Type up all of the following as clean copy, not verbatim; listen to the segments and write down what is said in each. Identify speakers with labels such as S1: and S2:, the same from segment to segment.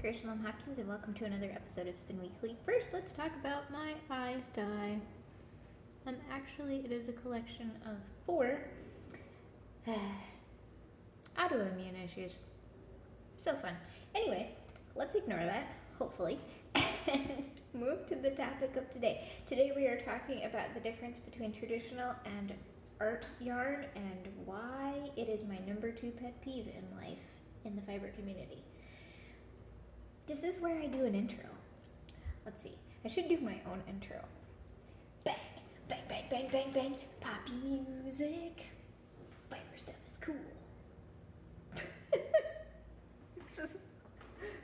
S1: Grace Shalom Hopkins, and welcome to another episode of Spin Weekly. First, let's talk about my eyes dye. Actually, it is a collection of 4 autoimmune issues. So fun. Anyway, let's ignore that, hopefully, and move to the topic of today. Today we are talking about the difference between traditional and art yarn and why it is my number 2 pet peeve in life in the fiber community. This is where I do an intro. Let's see. I should do my own intro. Bang, bang, bang, bang, bang, bang. Poppy music. Fiber stuff is cool.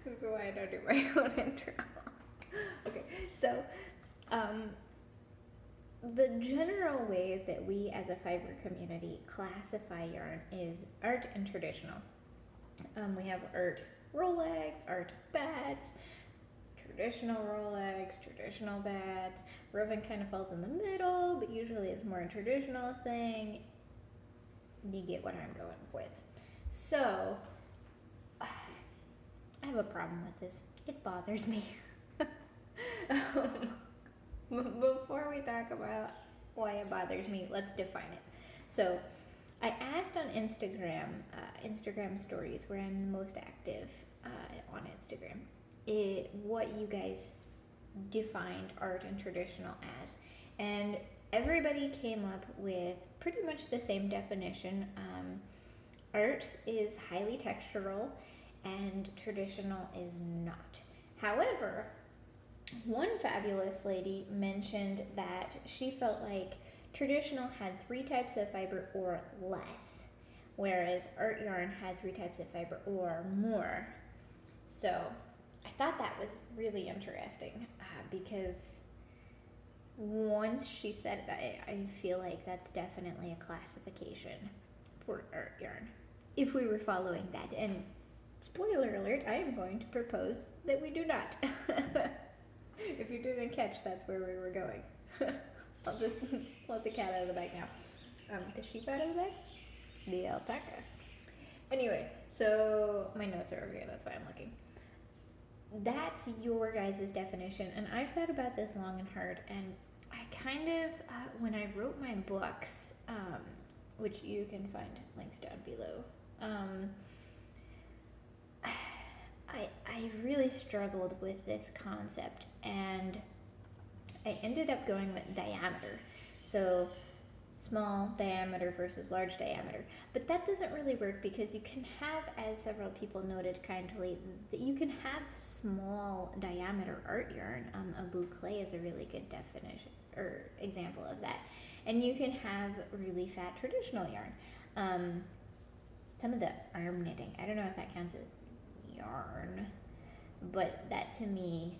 S1: This is why I don't do my own intro. Okay, so the general way that we as a fiber community classify yarn is art and traditional. We have art Rolex, art bats, traditional Rolex, traditional bats. Roving kind of falls in the middle, but usually it's more a traditional thing. You get what I'm going with. So, I have a problem with this. It bothers me. Before we talk about why it bothers me, let's define it. So, I asked on Instagram stories, where I'm the most active on Instagram, what you guys defined art and traditional as. And everybody came up with pretty much the same definition. Art is highly textural and traditional is not. However, one fabulous lady mentioned that she felt like traditional had 3 types of fiber or less, whereas art yarn had 3 types of fiber or more. So I thought that was really interesting because once she said it, I feel like that's definitely a classification for art yarn, if we were following that. And spoiler alert, I am going to propose that we do not. If you didn't catch, that's where we were going. I'll just let the cat out of the bag now. The sheep out of the bag? The alpaca. Anyway, so my notes are over here, that's why I'm looking. That's your guys' definition, and I've thought about this long and hard, and I kind of, when I wrote my books, which you can find links down below, I really struggled with this concept, and I ended up going with diameter. So small diameter versus large diameter. But that doesn't really work because you can have, as several people noted kindly, that you can have small diameter art yarn. A boucle is a really good definition or example of that. And you can have really fat traditional yarn. Some of the arm knitting, I don't know if that counts as yarn, but that to me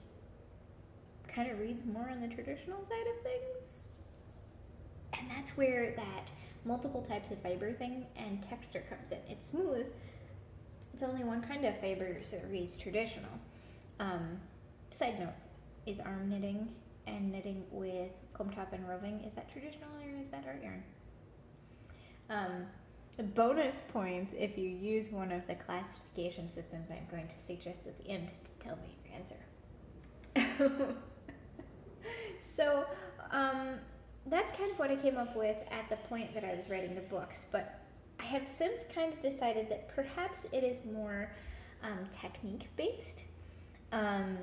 S1: kind of reads more on the traditional side of things. And that's where that multiple types of fiber thing and texture comes in. It's smooth. It's only one kind of fiber, so it reads traditional. Side note, is arm knitting and knitting with comb top and roving, is that traditional or is that art yarn? Bonus points if you use one of the classification systems I'm going to suggest at the end to tell me your answer. So, that's kind of what I came up with at the point that I was writing the books, but I have since kind of decided that perhaps it is more technique based. That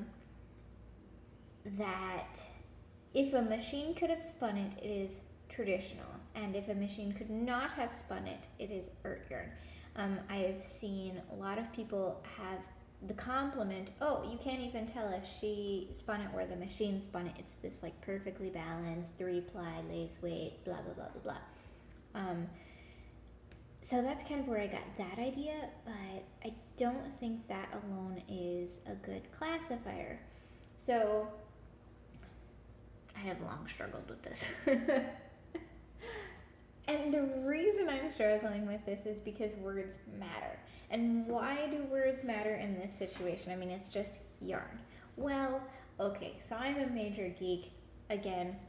S1: if a machine could have spun it, it is traditional, and if a machine could not have spun it, it is art yarn. I have seen a lot of people have the compliment, oh, you can't even tell if she spun it or the machine spun it. It's this like perfectly balanced 3-ply lace weight, blah, blah, blah, blah, blah. So that's kind of where I got that idea, but I don't think that alone is a good classifier. So I have long struggled with this. And the reason I'm struggling with this is because words matter. And why do words matter in this situation? I mean, it's just yarn. Well, okay, so I'm a major geek. Again,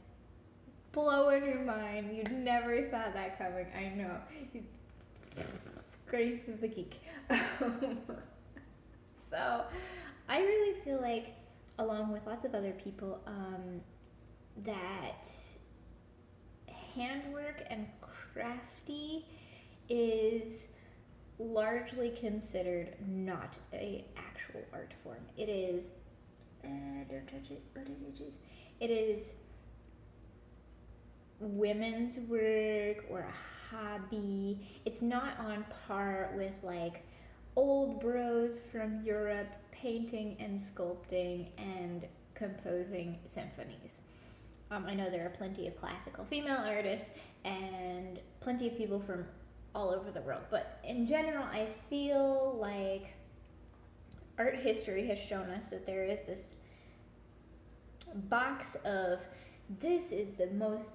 S1: blowing your mind. You never saw that coming. I know. Grace is a geek. So I really feel like, along with lots of other people, that handwork and crafty is largely considered not a actual art form. It is, don't touch it, but it is. It is women's work or a hobby. It's not on par with like old bros from Europe painting and sculpting and composing symphonies. I know there are plenty of classical female artists and plenty of people from all over the world, but in general, I feel like art history has shown us that there is this box of this is the most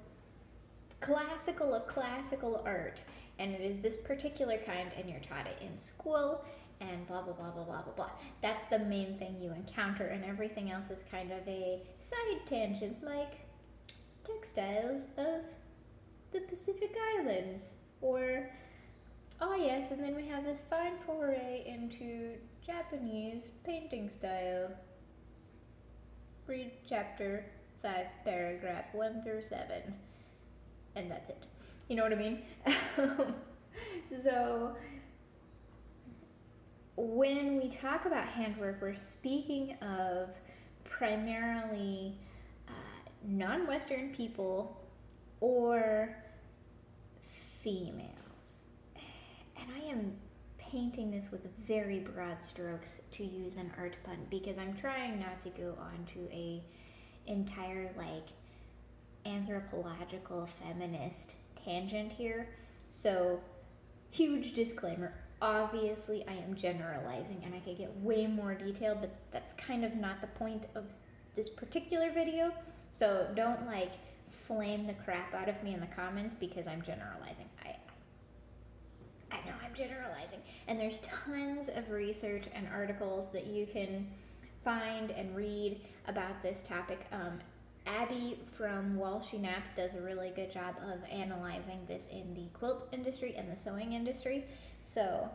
S1: classical of classical art, and it is this particular kind, and you're taught it in school, and blah blah blah blah blah blah blah. That's the main thing you encounter, and everything else is kind of a side tangent, like textiles of the Pacific Islands, or oh yes, and then we have this fine foray into Japanese painting style. Read chapter 5, paragraph 1 through 7, and that's it. You know what I mean? So when we talk about handwork, we're speaking of primarily non-Western people or females. And I am painting this with very broad strokes to use an art pun because I'm trying not to go on to a entire like anthropological feminist tangent here. So huge disclaimer, obviously I am generalizing and I could get way more detailed, but that's kind of not the point of this particular video. So don't like flame the crap out of me in the comments because I'm generalizing. I know I'm generalizing, and there's tons of research and articles that you can find and read about this topic. Abby from While She Naps does a really good job of analyzing this in the quilt industry and the sewing industry. So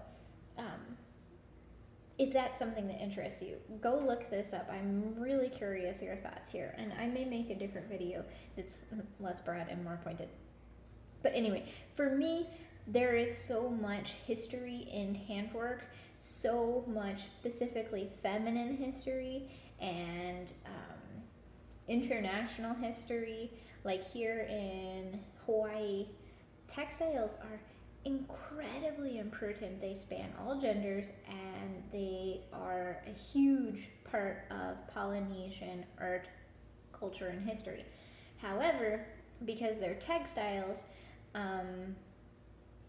S1: if that's something that interests you, go look this up. I'm really curious your thoughts here, and I may make a different video that's less broad and more pointed. But anyway, for me, there is so much history in handwork, so much specifically feminine history and international history. Like here in Hawaii, textiles are incredibly important. They span all genders and they are a huge part of Polynesian art, culture, and history. However, because they're textiles,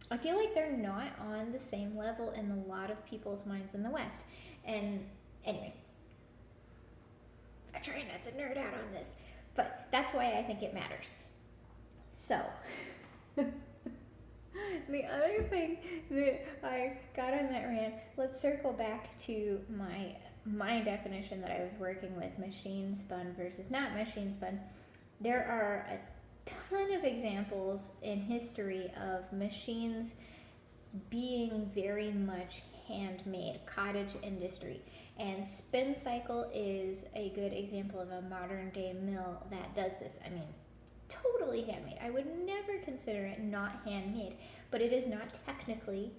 S1: I feel like they're not on the same level in a lot of people's minds in the West. And anyway, I try not to nerd out on this, but that's why I think it matters. So, the other thing that I got on that rant, let's circle back to my definition that I was working with, machine spun versus not machine spun. There are a ton of examples in history of machines being very much handmade, cottage industry, and spin cycle is a good example of a modern day mill that does this. I mean, totally handmade. I would never consider it not handmade, but it is not technically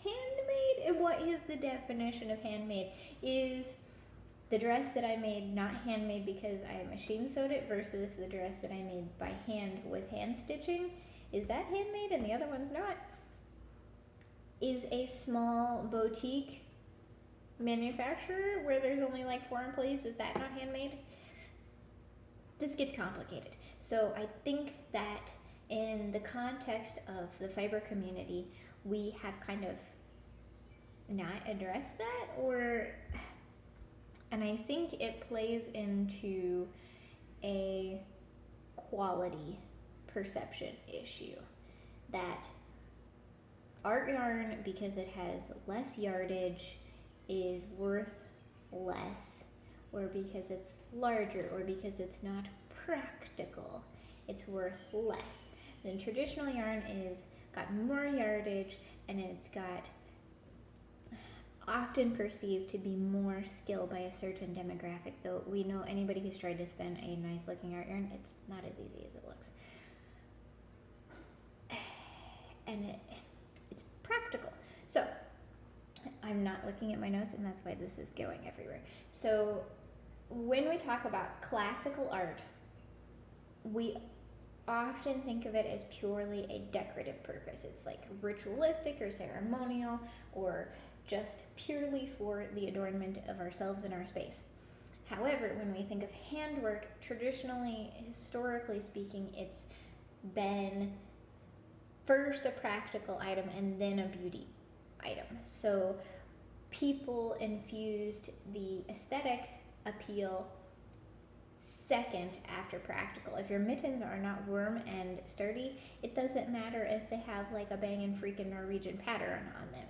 S1: handmade. And what is the definition of handmade? Is the dress that I made not handmade because I machine sewed it versus the dress that I made by hand with hand stitching? Is that handmade and the other one's not? Is a small boutique manufacturer where there's only like 4 employees, is that not handmade? This gets complicated. So I think that in the context of the fiber community, we have kind of not addressed that, and I think it plays into a quality perception issue that art yarn, because it has less yardage, is worth less, or because it's larger, or because it's not practical, it's worth less. Then traditional yarn is got more yardage and it's got often perceived to be more skill by a certain demographic, though we know anybody who's tried to spin a nice looking art yarn, it's not as easy as it looks. And it's practical. So I'm not looking at my notes, and that's why this is going everywhere. So when we talk about classical art, we often think of it as purely a decorative purpose. It's like ritualistic or ceremonial, or just purely for the adornment of ourselves and our space. However, when we think of handwork, traditionally, historically speaking, it's been first a practical item and then a beauty item. So people infused the aesthetic appeal second after practical. If your mittens are not warm and sturdy, it doesn't matter if they have like a bangin' freaking Norwegian pattern on them.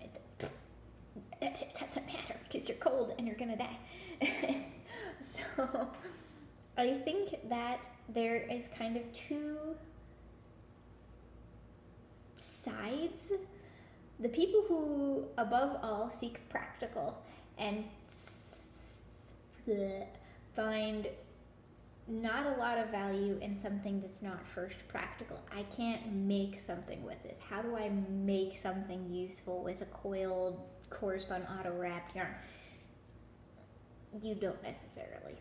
S1: It doesn't matter because you're cold and you're gonna die. So I think that there is kind of two sides. The people who above all seek practical and find not a lot of value in something that's not first practical. I can't make something with this. How do I make something useful with a coiled, core-spun, auto-wrapped yarn? You don't necessarily.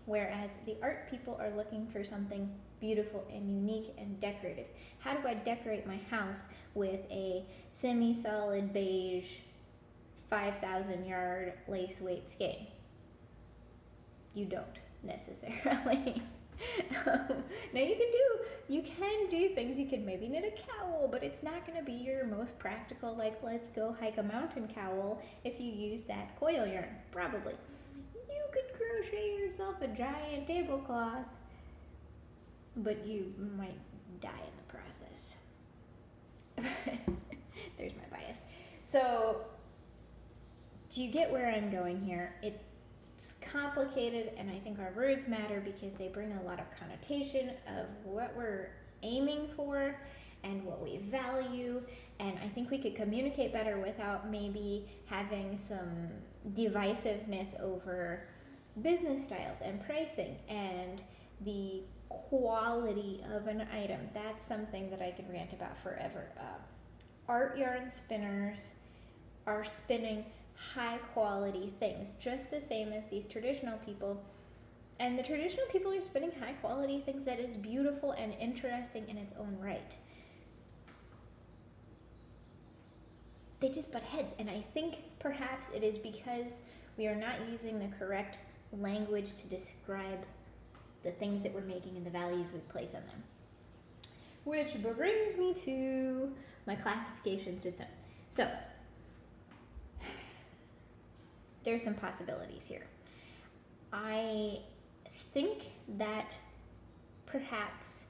S1: Whereas the art people are looking for something beautiful and unique and decorative. How do I decorate my house with a semi-solid beige 5,000 yard lace weight skein? You don't necessarily. Now you can do things. You can maybe knit a cowl, but it's not going to be your most practical, like, let's go hike a mountain cowl if you use that coil yarn. Probably. You could crochet yourself a giant tablecloth, but you might die in the process. There's my bias. So, do you get where I'm going here? It's complicated, and I think our words matter because they bring a lot of connotation of what we're aiming for and what we value, and I think we could communicate better without maybe having some divisiveness over business styles and pricing and the quality of an item. That's something that I could rant about forever. Art yarn spinners are spinning high quality things just the same as these traditional people, and the traditional people are spinning high quality things that is beautiful and interesting in its own right. They just butt heads, and I think perhaps it is because we are not using the correct language to describe the things that we're making and the values we place on them. Which brings me to my classification system. So, there's some possibilities here. I think that perhaps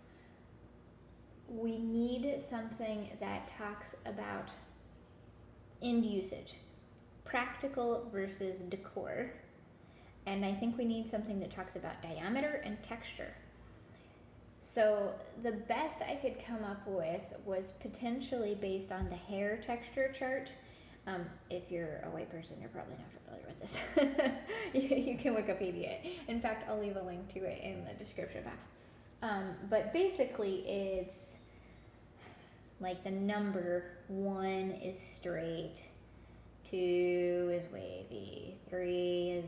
S1: we need something that talks about end usage, practical versus decor. And I think we need something that talks about diameter and texture. So the best I could come up with was potentially based on the hair texture chart. If you're a white person, you're probably not familiar with this. You can Wikipedia it. In fact, I'll leave a link to it in the description box. But basically, it's like the number 1 is straight, 2 is wavy, 3 is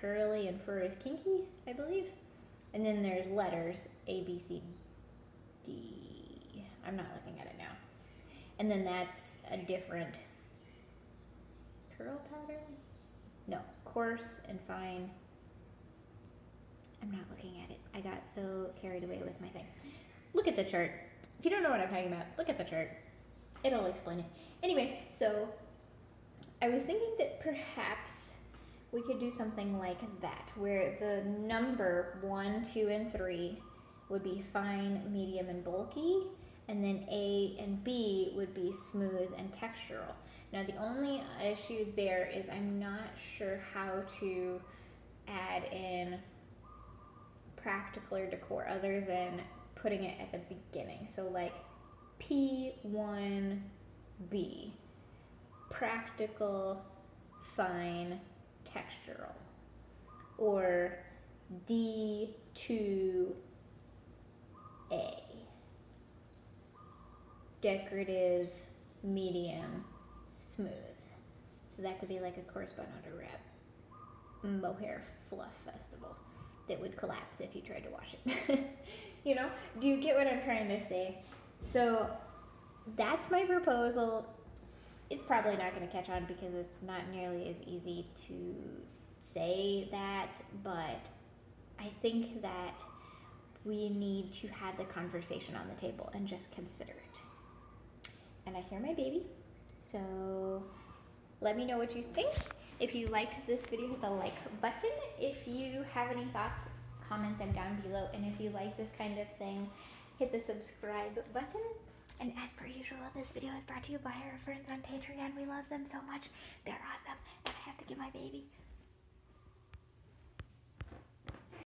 S1: curly, and 4 is kinky, I believe. And then there's letters A, B, C, D. I'm not looking at it now. And then that's a different curl pattern? No, coarse and fine. I'm not looking at it. I got so carried away with my thing. Look at the chart. If you don't know what I'm talking about, look at the chart. It'll explain it. Anyway, so I was thinking that perhaps we could do something like that, where the number 1, 2, and 3 would be fine, medium, and bulky, and then A and B would be smooth and textural. Now, the only issue there is I'm not sure how to add in practical or decor other than putting it at the beginning. So like P1B, practical fine textural, or D2A, decorative, medium, smooth. So that could be like a correspondent or wrap mohair fluff festival that would collapse if you tried to wash it. You know, do you get what I'm trying to say? So that's my proposal. It's probably not going to catch on because it's not nearly as easy to say that, but I think that we need to have the conversation on the table and just consider it. And I hear my baby, so let me know what you think. If you liked this video, hit the like button. If you have any thoughts, comment them down below. And if you like this kind of thing, hit the subscribe button. And as per usual, this video is brought to you by our friends on Patreon. We love them so much. They're awesome. And I have to get my baby.